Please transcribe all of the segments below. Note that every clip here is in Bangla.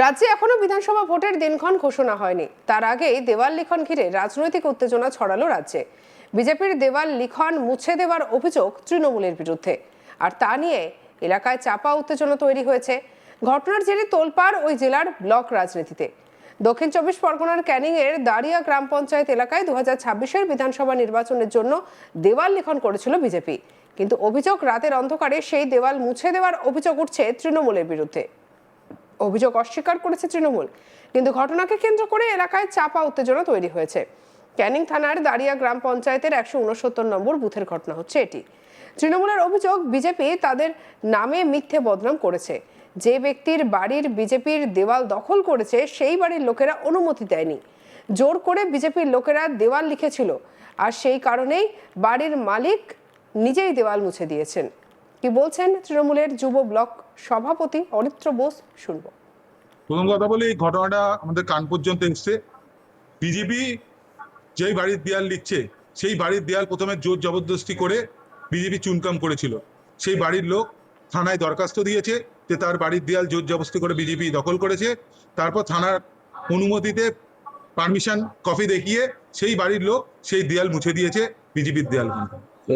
রাজ্যে এখনো বিধানসভা ভোটের দিনক্ষণ ঘোষণা হয়নি। তার আগেই দেওয়াল লিখন ঘিরে রাজনৈতিক উত্তেজনা ছড়ালো রাজ্যে। বিজেপির দেওয়াল লিখন মুছে দেওয়ার অভিযোগ তৃণমূলের বিরুদ্ধে, আর তা নিয়ে এলাকায় চাপা উত্তেজনা তৈরি হয়েছে। ঘটনার জেরে তোলপাড় ওই জেলার ব্লক রাজনীতিতে। দক্ষিণ 24 পরগনার ক্যানিং এর দাঁড়িয়া গ্রাম পঞ্চায়েত এলাকায় 2026-এর বিধানসভা নির্বাচনের জন্য দেওয়াল লিখন করেছিল বিজেপি, কিন্তু অভিযোগ রাতের অন্ধকারে সেই দেওয়াল মুছে দেওয়ার অভিযোগ উঠছে তৃণমূলের বিরুদ্ধে। অভিযোগ অস্বীকার করেছে তৃণমূল, কিন্তু ঘটনাকে কেন্দ্র করে এলাকায় চাপা উত্তেজনা তৈরি হয়েছে। ক্যানিং থানার দাঁড়িয়া গ্রাম পঞ্চায়েতের 169 নম্বর বুথের ঘটনা হচ্ছে এটি। তৃণমূলের অভিযোগ, বিজেপি তাদের নামে মিথ্যে বদনাম করেছে। যে ব্যক্তির বাড়ির বিজেপির দেওয়াল দখল করেছে সেই বাড়ির লোকেরা অনুমতি দেয়নি, জোর করে বিজেপির লোকেরা দেওয়াল লিখেছিল, আর সেই কারণেই বাড়ির মালিক নিজেই দেওয়াল মুছে দিয়েছেন। কি বলছেন তৃণমূলের যুব ব্লক সভাপতি অরিত্র বোস, শুনবো। প্রথম কথা বলি, এই ঘটনাটা আমাদের কান পর্যন্ত এসছে। বিজেপি যেই বাড়ির দেয়াল লিখছে সেই বাড়ির দেয়াল প্রথমে জোর জবরদস্তি করে বিজেপি চুনকাম করেছিল। সেই বাড়ির লোক থানায় দরখাস্ত দিয়েছে যে তার বাড়ির দেয়াল জোর জবরদস্তি করে বিজেপি দখল করেছে। তারপর থানার অনুমতিতে পারমিশন কপি দেখিয়ে সেই বাড়ির লোক সেই দেয়াল মুছে দিয়েছে, বিজেপির দেয়াল।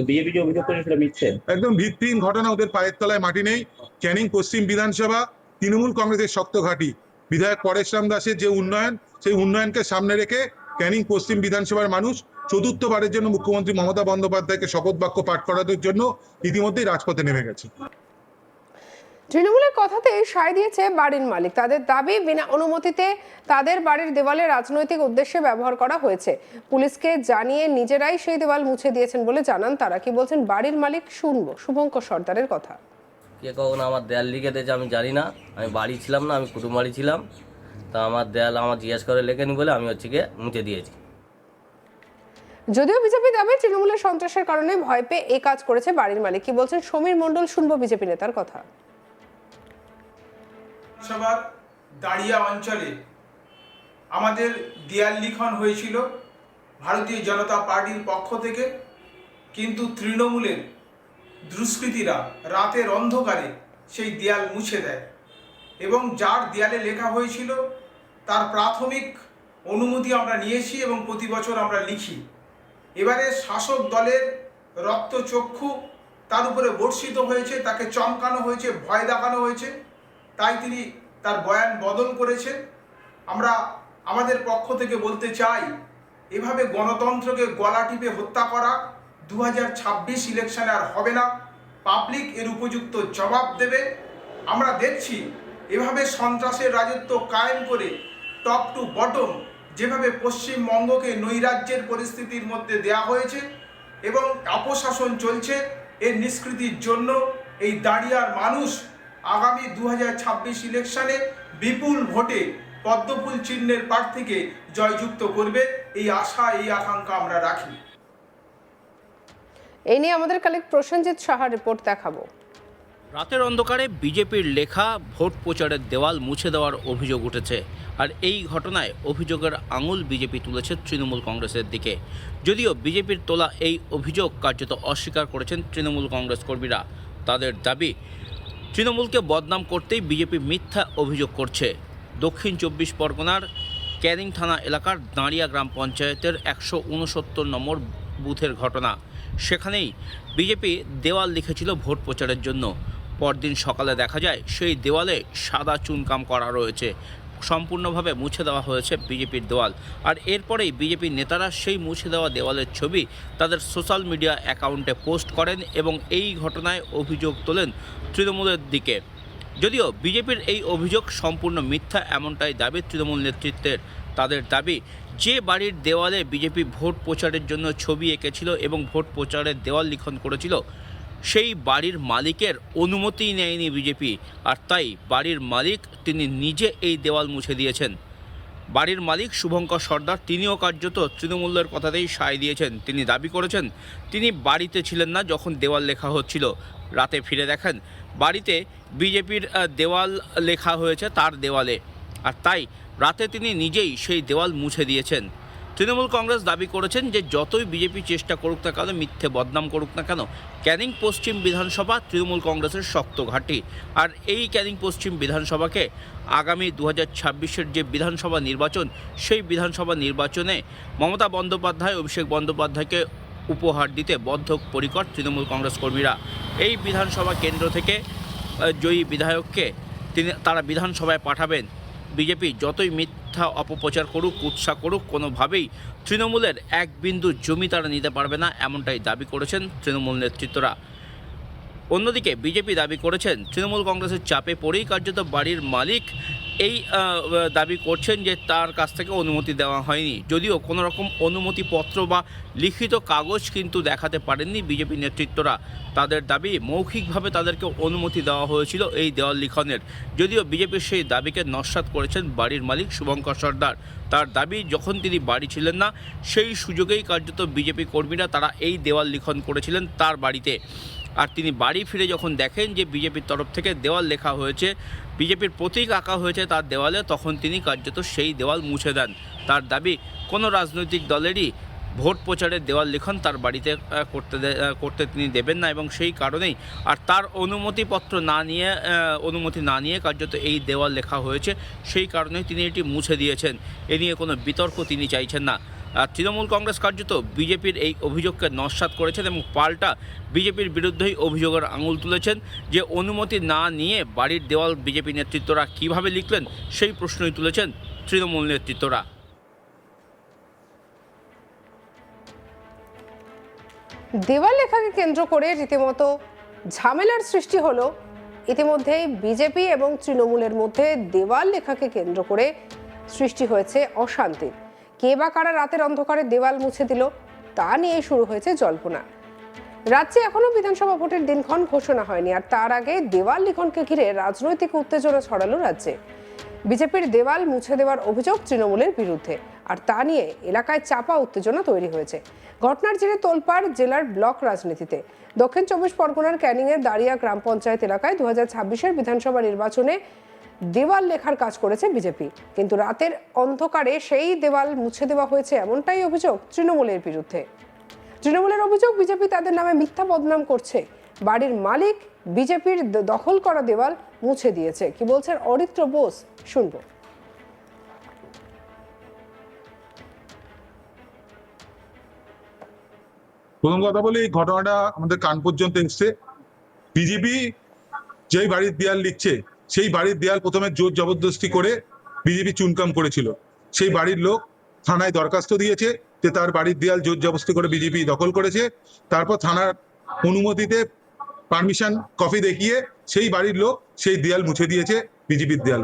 বিজেপি যে অভিযোগ করেছিল মিথ্যে, একদম ভিত্তিহীন ঘটনা। ওদের পায়ের তলায় মাটি নেই। ক্যানিং পশ্চিম বিধানসভা তৃণমূল কংগ্রেসের শক্ত ঘাঁটি। বিধায়ক পরেশরাম দাসের যে উন্নয়ন, সেই উন্নয়নকে সামনে রেখে ক্যানিং পশ্চিম বিধানসভার মানুষ চতুর্থবারের জন্য মুখ্যমন্ত্রী মমতা বন্দ্যোপাধ্যায়কে শপথ বাক্য পাঠ করানোর জন্য ইতিমধ্যেই রাজপথে নেমে গেছে। তৃণমূলের কথাতে সায় দিয়েছে বাড়ির মালিক। তাদের দাবি, বিনা অনুমতিতে তাদের বাড়ির দেওয়ালে রাজনৈতিক উদ্দেশ্যে ব্যবহার করা হয়েছে। পুলিশকে জানিয়ে নিজেরাই সেই দেওয়াল মুছে দিয়েছেন বলে জানান তারা। কি বলছেন বাড়ির মালিক, শুনবো শুভঙ্কর সর্দারের কথা। কে কখন আমার দেয়াল লিখে দিয়েছে আমি জানি না, আমি বাড়ি ছিলাম না, আমি কুটুম বাড়ি ছিলাম। তা আমার দেয়াল আমার জিজ্ঞেস করে লেখেনি বলে আমি গিয়ে মুছে দিয়েছি। যদিও বিজেপি দাবি তৃণমূলের সন্ত্রাসের কারণে ভয় পেয়ে এই কাজ করেছে বাড়ির মালিক। কি বলছেন সমীর মণ্ডল, শুনবো বিজেপি নেতার কথা। সবার দাঁড়িয়া অঞ্চলে আমাদের দেয়াল লিখন হয়েছিল ভারতীয় জনতা পার্টির পক্ষ থেকে, কিন্তু তৃণমূলের দুষ্কৃতীরা রাতের অন্ধকারে সেই দেয়াল মুছে দেয় এবং যার দেয়ালে লেখা হয়েছিল তার প্রাথমিক অনুমতি আমরা নিয়েছি এবং প্রতি বছর আমরা লিখি। এবারে শাসক দলের রক্তচক্ষু তার উপরে বর্ষিত হয়েছে, তাকে চমকানো হয়েছে, ভয় দেখানো হয়েছে, তাই তিনি তার বয়ান বদল করেছে। আমরা আমাদের পক্ষ থেকে বলতে চাই, এভাবে গণতন্ত্রকে গলা টিপে হত্যা করা 2026 ইলেকশনে আর হবে না। পাবলিক এর উপযুক্ত জবাব দেবে। আমরা দেখছি এভাবে সন্ত্রাসের রাজত্ব কায়েম করে টপ টু বটম যেভাবে পশ্চিমবঙ্গকে নৈরাজ্যের পরিস্থিতির মধ্যে দেয়া হয়েছে এবং অপশাসন চলছে, এর নিষ্কৃতির জন্য এই দাঁড়িয়ার মানুষ আগামী 2026 ইলেকশনে বিপুল ভোটে পদ্মফুল চিহ্নের প্রার্থীকে জয়যুক্ত করবে, এই আশা এই আকাঙ্ক্ষা আমরা রাখি। এই নিয়ে আমাদের কালেক্ট প্রসেনজিৎ সাহার রিপোর্ট দেখাবো। রাতের অন্ধকারে বিজেপির লেখা ভোট প্রচারের দেওয়াল মুছে দেওয়ার অভিযোগ উঠেছে, আর এই ঘটনায় অভিযোগের আঙুল বিজেপি তুলেছে তৃণমূল কংগ্রেসের দিকে। যদিও বিজেপির তোলা এই অভিযোগ কার্যত অস্বীকার করেছেন তৃণমূল কংগ্রেস কর্মীরা। তাদের দাবি, তৃণমূলকে বদনাম করতেই বিজেপি মিথ্যা অভিযোগ করছে। দক্ষিণ 24 পরগনার ক্যানিং থানা এলাকার দাঁড়িয়া গ্রাম পঞ্চায়েতের 169 নম্বর বুথের ঘটনা। সেখানেই বিজেপি দেওয়াল লিখেছিল ভোট প্রচারের জন্য। পরদিন সকালে দেখা যায় সেই দেওয়ালে সাদা চুনকাম করা রয়েছে, সম্পূর্ণভাবে মুছে দেওয়া হয়েছে বিজেপির দেওয়াল। আর এরপরেই বিজেপির নেতারা সেই মুছে দেওয়া দেওয়ালের ছবি তাদের সোশ্যাল মিডিয়া অ্যাকাউন্টে পোস্ট করেন এবং এই ঘটনায় অভিযোগ তোলেন তৃণমূলের দিকে। যদিও বিজেপির এই অভিযোগ সম্পূর্ণ মিথ্যা, এমনটাই দাবি তৃণমূল নেতৃত্বের। তাদের দাবি, যে বাড়ির দেওয়ালে বিজেপি ভোট প্রচারের জন্য ছবি এঁকেছিল এবং ভোট প্রচারের দেওয়াল লিখন করেছিল, সেই বাড়ির মালিকের অনুমতি নেয়নি বিজেপি, আর তাই বাড়ির মালিক তিনি নিজে এই দেওয়াল মুছে দিয়েছেন। বাড়ির মালিক শুভঙ্কর সর্দার তিনিও কার্যত তৃণমূলের কথাতেই সায় দিয়েছেন। তিনি দাবি করেছেন তিনি বাড়িতে ছিলেন না যখন দেওয়াল লেখা হচ্ছিল। রাতে ফিরে দেখেন বাড়িতে বিজেপির দেওয়াল লেখা হয়েছে তার দেওয়ালে, আর তাই রাতে তিনি নিজেই সেই দেওয়াল মুছে দিয়েছেন। তৃণমূল কংগ্রেস দাবি করেছেন যে যতই বিজেপি চেষ্টা করুক না কেন, মিথ্যে বদনাম করুক না কেন, ক্যানিং পশ্চিম বিধানসভা তৃণমূল কংগ্রেসের শক্ত ঘাঁটি। আর এই ক্যানিং পশ্চিম বিধানসভাকে আগামী 2026-এর যে বিধানসভা নির্বাচন, সেই বিধানসভা নির্বাচনে মমতা বন্দ্যোপাধ্যায়, অভিষেক বন্দ্যোপাধ্যায়কে উপহার দিতে বদ্ধপরিকর তৃণমূল কংগ্রেস কর্মীরা। এই বিধানসভা কেন্দ্র থেকে জয়ী বিধায়ককে তারা বিধানসভায় পাঠাবেন। বিজেপি যতই মিথ্যা অপপ্রচার করুক, কুৎসা করুক, কোনোভাবেই তৃণমূলের এক বিন্দু জমি তারা নিতে পারবে না, এমনটাই দাবি করেছেন তৃণমূল নেতৃত্বরা। অন্যদিকে বিজেপি দাবি করেছেন তৃণমূল কংগ্রেসের চাপে পড়েই কার্যত বাড়ির মালিক এই দাবি করছেন যে তার কাছ থেকে অনুমতি দেওয়া হয়নি, যদিও কোনো রকম অনুমতিপত্র বা লিখিত কাগজ কিন্তু দেখাতে পারেননি বিজেপি নেতৃত্বরা। তাদের দাবি মৌখিকভাবে তাদেরকে অনুমতি দেওয়া হয়েছিল এই দেওয়াল লিখনের, যদিও বিজেপির সেই দাবিকে নস্যাৎ করেছেন বাড়ির মালিক শুভঙ্কর সর্দার। তার দাবি যখন তিনি বাড়ি ছিলেন না, সেই সুযোগেই কার্যত বিজেপি কর্মীরা তারা এই দেওয়াল লিখন করেছিলেন তার বাড়িতে। আর তিনি বাড়ি ফিরে যখন দেখেন যে বিজেপির তরফ থেকে দেওয়াল লেখা হয়েছে, বিজেপির প্রতীক আঁকা হয়েছে তার দেওয়ালে, তখন তিনি কার্যত সেই দেওয়াল মুছে দেন। তার দাবি কোনো রাজনৈতিক দলেরই ভোট প্রচারের দেওয়াল লিখন তার বাড়িতে করতে তিনি দেবেন না, এবং সেই কারণেই আর তার অনুমতি না নিয়ে কার্যত এই দেওয়াল লেখা হয়েছে, সেই কারণেই তিনি এটি মুছে দিয়েছেন। এ নিয়ে কোনো বিতর্ক তিনি চাইছেন না। আর তৃণমূল কংগ্রেস কার্যত বিজেপির এই অভিযোগকে নস্যাৎ করেছেন এবং পাল্টা বিজেপির বিরুদ্ধেই অভিযোগের আঙুল তুলেছেন যে অনুমতি না নিয়ে বাড়ির দেওয়াল বিজেপি নেতৃত্বরা কিভাবে লিখলেন, সেই প্রশ্নই তুলেছেন তৃণমূল নেতৃত্বরা। দেওয়াল লেখাকে কেন্দ্র করে রীতিমতো ঝামেলার সৃষ্টি হলো। ইতিমধ্যেই বিজেপি এবং তৃণমূলের মধ্যে দেওয়াল লেখাকে কেন্দ্র করে সৃষ্টি হয়েছে অশান্তি। কে বা কারা রাতের অন্ধকারে দেওয়াল মুছে দিল, তা নিয়ে শুরু হয়েছে জল্পনা। রাজ্যে এখনো বিধানসভা ভোটের দিনক্ষণ ঘোষণা হয়নি, আর তার আগে দেওয়াল লিখনকে ঘিরে রাজনৈতিক উত্তেজনা ছড়ালো রাজ্যে। বিজেপির দেওয়াল মুছে দেওয়ার অভিযোগ তৃণমূলের বিরুদ্ধে, আর তা নিয়ে এলাকায় চাপা উত্তেজনা তৈরি হয়েছে। ঘটনার জেরে তোলপাড় জেলার ব্লক রাজনীতিতে। দক্ষিণ 24 পরগনার ক্যানিংয়ের দাঁড়িয়া গ্রাম পঞ্চায়েত এলাকায় 2026-এর বিধানসভা নির্বাচনে দেওয়াল লেখার কাজ করেছে বিজেপি, কিন্তু রাতের অন্ধকারে সেই দেওয়াল মুছে দেওয়া হয়েছে, এমনটাই অভিযোগ তৃণমূলের বিরুদ্ধে। তৃণমূলের অভিযোগ বিজেপি তাদের নামে মিথ্যা বদনাম করছে। বাড়ির মালিক বিজেপির দখল করা দেওয়াল মুছে দিয়েছে। কি বলছেন অরিত্র বোস, শুনবো। প্রথম কথা বলি, এই ঘটনাটা আমাদের কান পর্যন্ত এসছে। বিজেপি যেই বাড়ির দেয়াল লিখছে, সেই বাড়ির দেয়াল প্রথমে জোর জবরদস্তি করে বিজেপি চুনকাম করেছিল। সেই বাড়ির লোক থানায় দরখাস্ত দিয়েছে যে তার বাড়ির দেয়াল জোর জবরদস্তি করে বিজেপি দখল করেছে। তারপর থানার অনুমতিতে পারমিশন কপি দেখিয়ে সেই বাড়ির লোক সেই দেয়াল মুছে দিয়েছে, বিজেপির দেয়াল।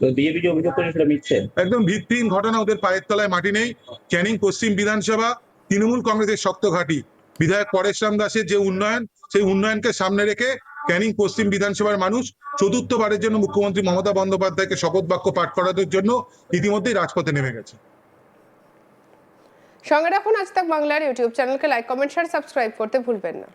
তো বিজেপি যে অভিযোগ করেছিল মিথ্যে, একদম ভিত্তিহীন ঘটনা। ওদের পায়ের তলায় মাটি নেই। ক্যানিং পশ্চিম বিধানসভা তৃণমূল কংগ্রেসের শক্ত ঘাঁটি। বিধায়ক পরেশরাম দাসের যে উন্নয়ন, সেই উন্নয়নকে সামনে রেখে ক্যানিং পশ্চিম বিধানসভার মানুষ চতুর্থবারের জন্য মুখ্যমন্ত্রী মমতা বন্দ্যোপাধ্যায়কে শপথ বাক্য পাঠ করানোর জন্য ইতিমধ্যেই রাজপথে নেমে গেছে। সঙ্গে রাখুন আজ তাক বাংলার ইউটিউব চ্যানেলকে লাইক, কমেন্ট, শেয়ার, সাবস্ক্রাইব করতে ভুলবেন না।